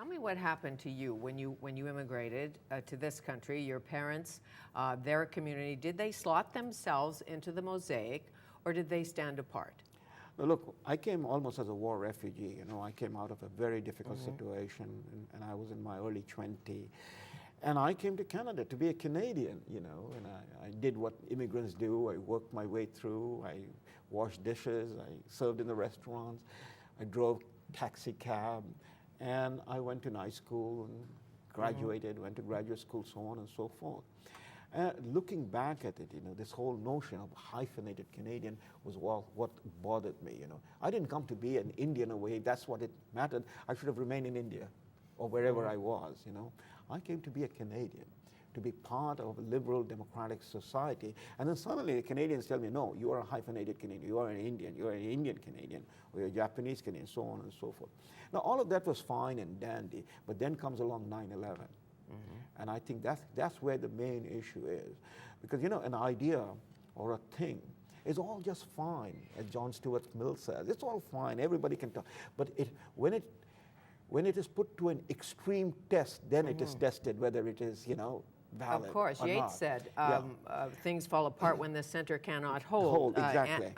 Tell me what happened to you when you immigrated to this country. Your parents, their community, did they slot themselves into the mosaic, or did they stand apart? Now, look, I came almost as a war refugee. You know, I came out of a very difficult situation, and I was in my early 20s. And I came to Canada to be a Canadian, you know, and I did what immigrants do. I worked my way through. I washed dishes. I served in the restaurants. I drove taxi cab. And I went to night school and graduated, went to graduate school, so on and so forth. Looking back at it, you know, this whole notion of hyphenated Canadian was what bothered me, you know. I didn't come to be an Indian away. That's what it mattered. I should have remained in India or wherever I was, you know. I came to be a Canadian, to be part of a liberal democratic society. And then suddenly the Canadians tell me, no, you are a hyphenated Canadian, you are an Indian, you are an Indian Canadian, or you're a Japanese Canadian, so on and so forth. Now, all of that was fine and dandy, but then comes along 9/11. And I think that's where the main issue is. Because, you know, an idea or a thing is all just fine, as John Stuart Mill says. It's all fine, everybody can talk. But when it is put to an extreme test, then it is tested whether it is, you know, valid. Of course, or Yeats not. said, Yeah. things fall apart when the center cannot hold. Exactly.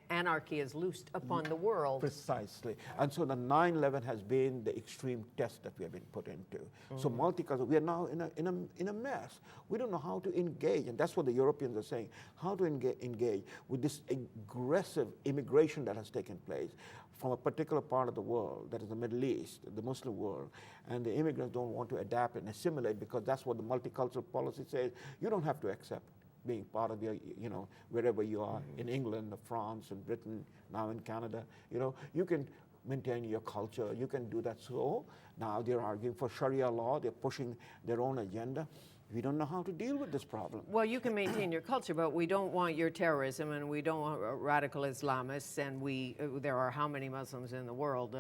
Anarchy is loosed upon the world. Precisely. And so the 9/11 has been the extreme test that we have been put into. So multicultural, we are now in a mess. We don't know how to engage, and that's what the Europeans are saying, how to engage with this aggressive immigration that has taken place from a particular part of the world, that is the Middle East, the Muslim world, and the immigrants don't want to adapt and assimilate because that's what the multicultural policy says. You don't have to accept being part of your, you know, wherever you are, in England, or France, and Britain, now in Canada, you know, you can maintain your culture, you can do that. So now they're arguing for Sharia law, they're pushing their own agenda. We don't know how to deal with this problem. Well, you can maintain your culture, but we don't want your terrorism, and we don't want radical Islamists, and there are how many Muslims in the world?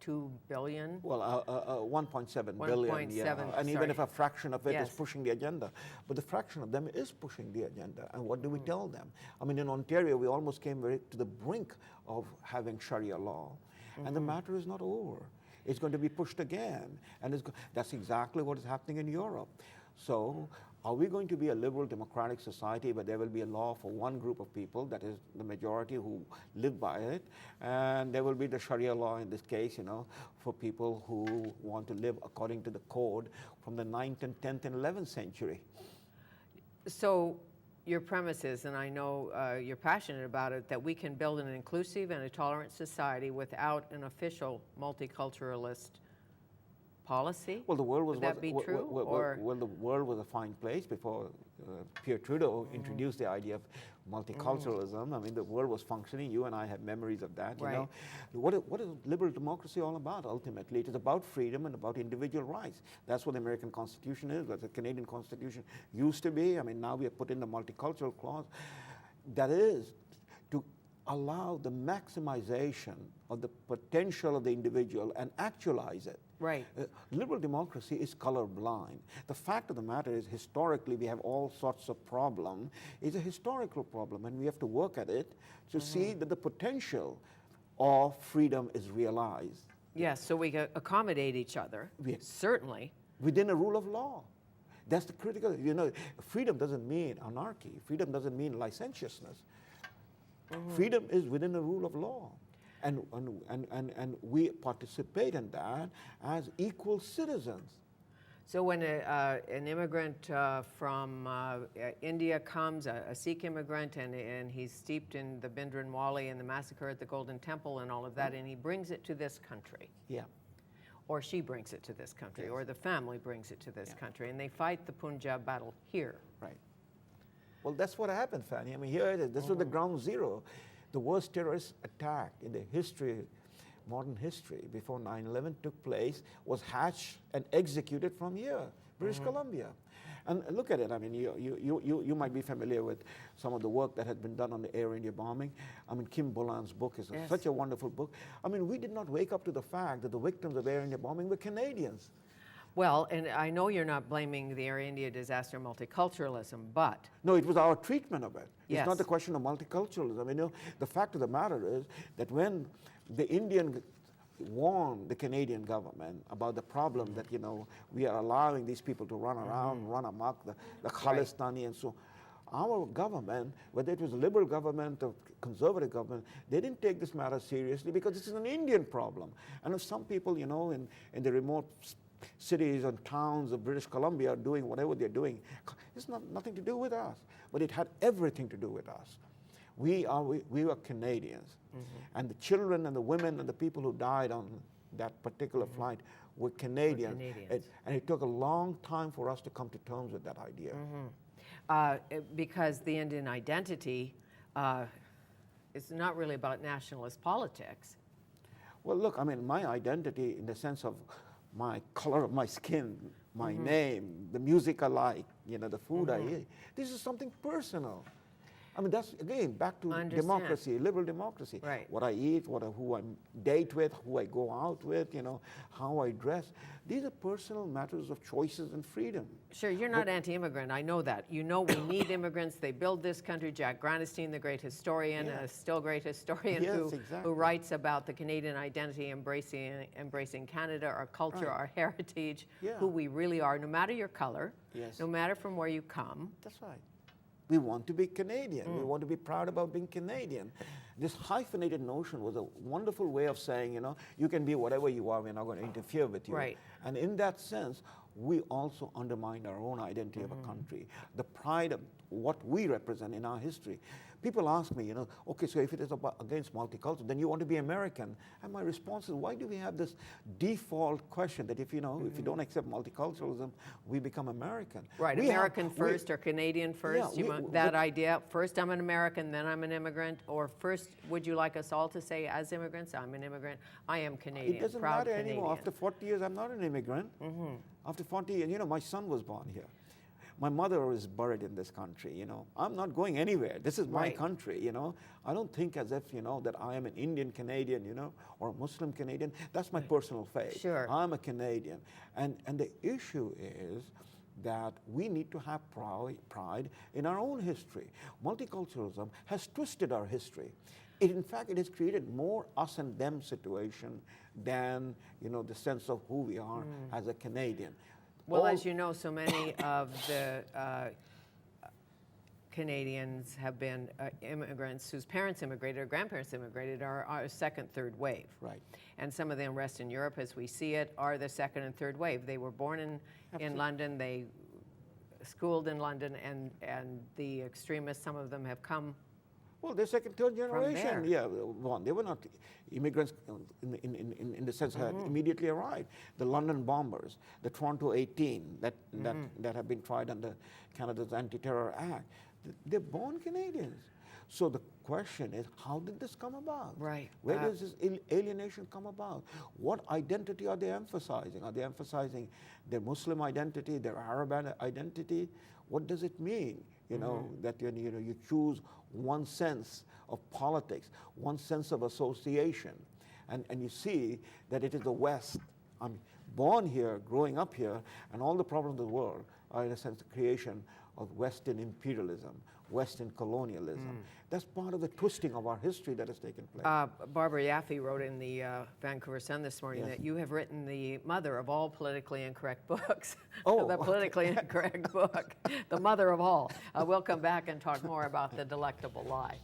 2 billion? Well, 1.7 billion, yeah. And even if a fraction of it is pushing the agenda. But the fraction of them is pushing the agenda. And what do we tell them? I mean, in Ontario, we almost came to the brink of having Sharia law. And the matter is not over. It's going to be pushed again. And that's exactly what is happening in Europe. So are we going to be a liberal democratic society where there will be a law for one group of people, that is the majority who live by it, and there will be the Sharia law in this case, you know, for people who want to live according to the code from the 9th and 10th and 11th century? So your premise is, and I know you're passionate about it, that we can build an inclusive and a tolerant society without an official multiculturalist policy? Well, the world was. Would that be true? Well, the world was a fine place before Pierre Trudeau introduced the idea of multiculturalism. I mean, the world was functioning. You and I have memories of that. You know, what is liberal democracy all about? Ultimately, it is about freedom and about individual rights. That's what the American Constitution is. What the Canadian Constitution used to be. I mean, now we have put in the multicultural clause. That is to allow the maximization of the potential of the individual and actualize it. Right. Liberal democracy is colorblind. The fact of the matter is, historically, we have all sorts of problems. It's a historical problem, and we have to work at it to see that the potential of freedom is realized. Yes, so we can accommodate each other, certainly. Within a rule of law. That's the critical, you know, freedom doesn't mean anarchy. Freedom doesn't mean licentiousness. Freedom is within the rule of law. And we participate in that as equal citizens. So when an immigrant from India comes, a Sikh immigrant, and he's steeped in the Bhindranwale and the massacre at the Golden Temple and all of that, and he brings it to this country. Yeah. Or she brings it to this country, or the family brings it to this country, and they fight the Punjab battle here. Right. Well, that's what happened, Fanny. I mean, here it is. This was the ground zero. The worst terrorist attack in the history, modern history, before 9/11 took place, was hatched and executed from here, British Columbia. And look at it. I mean, you might be familiar with some of the work that had been done on the Air India bombing. I mean, Kim Bolan's book is such a wonderful book. I mean, we did not wake up to the fact that the victims of Air India bombing were Canadians. Well, and I know you're not blaming the Air India disaster on multiculturalism, but... No, it was our treatment of it. Yes. It's not a question of multiculturalism. You know, the fact of the matter is that when the Indian warn the Canadian government about the problem that, we are allowing these people to run around, run amok, the Khalistani and so. Our government, whether it was a liberal government or conservative government, they didn't take this matter seriously because this is an Indian problem. And if some people, in the remote cities and towns of British Columbia are doing whatever they're doing, it's nothing to do with us. But it had everything to do with us. We were Canadians. And the children and the women and the people who died on that particular flight were Canadians. And it took a long time for us to come to terms with that idea. Because the Indian identity is not really about nationalist politics. Well, look, I mean, my identity in the sense of my color of my skin, my name, the music I like, the food I eat, this is something personal. I mean, that's, again, back to democracy, liberal democracy. Right. What I eat, who I date with, who I go out with, how I dress. These are personal matters of choices and freedom. Sure, you're not anti-immigrant. I know that. You know we need immigrants. They build this country. Jack Granatstein, the great historian, a still great historian, who writes about the Canadian identity, embracing Canada, our culture, our heritage, who we really are, no matter your color, no matter from where you come. That's right. We want to be Canadian. We want to be proud about being Canadian. This hyphenated notion was a wonderful way of saying, you can be whatever you are, we're not going to interfere with you. Right. And in that sense, we also undermined our own identity of a country, the pride of what we represent in our history. People ask me, okay, so if it is against multicultural, then you want to be American. And my response is, why do we have this default question that if you don't accept multiculturalism, we become American? Right, American first or Canadian first? That idea, first I'm an American, then I'm an immigrant, or first would you like us all to say as immigrants, I'm an immigrant, I am Canadian, it doesn't proud matter Canadian. anymore. After 40 years, I'm not an immigrant. After 40 years, my son was born here. My mother is buried in this country, I'm not going anywhere. This is my country, I don't think as if, that I am an Indian Canadian, or a Muslim Canadian. That's my personal faith. Sure. I'm a Canadian. And the issue is that we need to have pride in our own history. Multiculturalism has twisted our history. In fact, it has created more us and them situation than, the sense of who we are as a Canadian. Well, as you know, so many of the Canadians have been immigrants whose parents immigrated or grandparents immigrated are second, third wave. Right. And some of them rest in Europe as we see it are the second and third wave. They were born in London, they schooled in London, and the extremists, some of them have come. Well, they're second, third generation. There. They were not immigrants in the sense that immediately arrived. The London bombers, the Toronto 18 that have been tried under Canada's Anti-Terror Act, they're born Canadians. So the question is, how did this come about? Right. Where does this alienation come about? What identity are they emphasizing? Are they emphasizing their Muslim identity, their Arab identity? What does it mean? That you choose one sense of politics, one sense of association, and you see that it is the West. I'm born here, growing up here, and all the problems of the world are in a sense the creation of Western imperialism, Western colonialism. That's part of the twisting of our history that has taken place. Barbara Yaffe wrote in the Vancouver Sun this morning that you have written the mother of all politically incorrect books. The politically incorrect book, the mother of all. We'll come back and talk more about The Delectable Lie.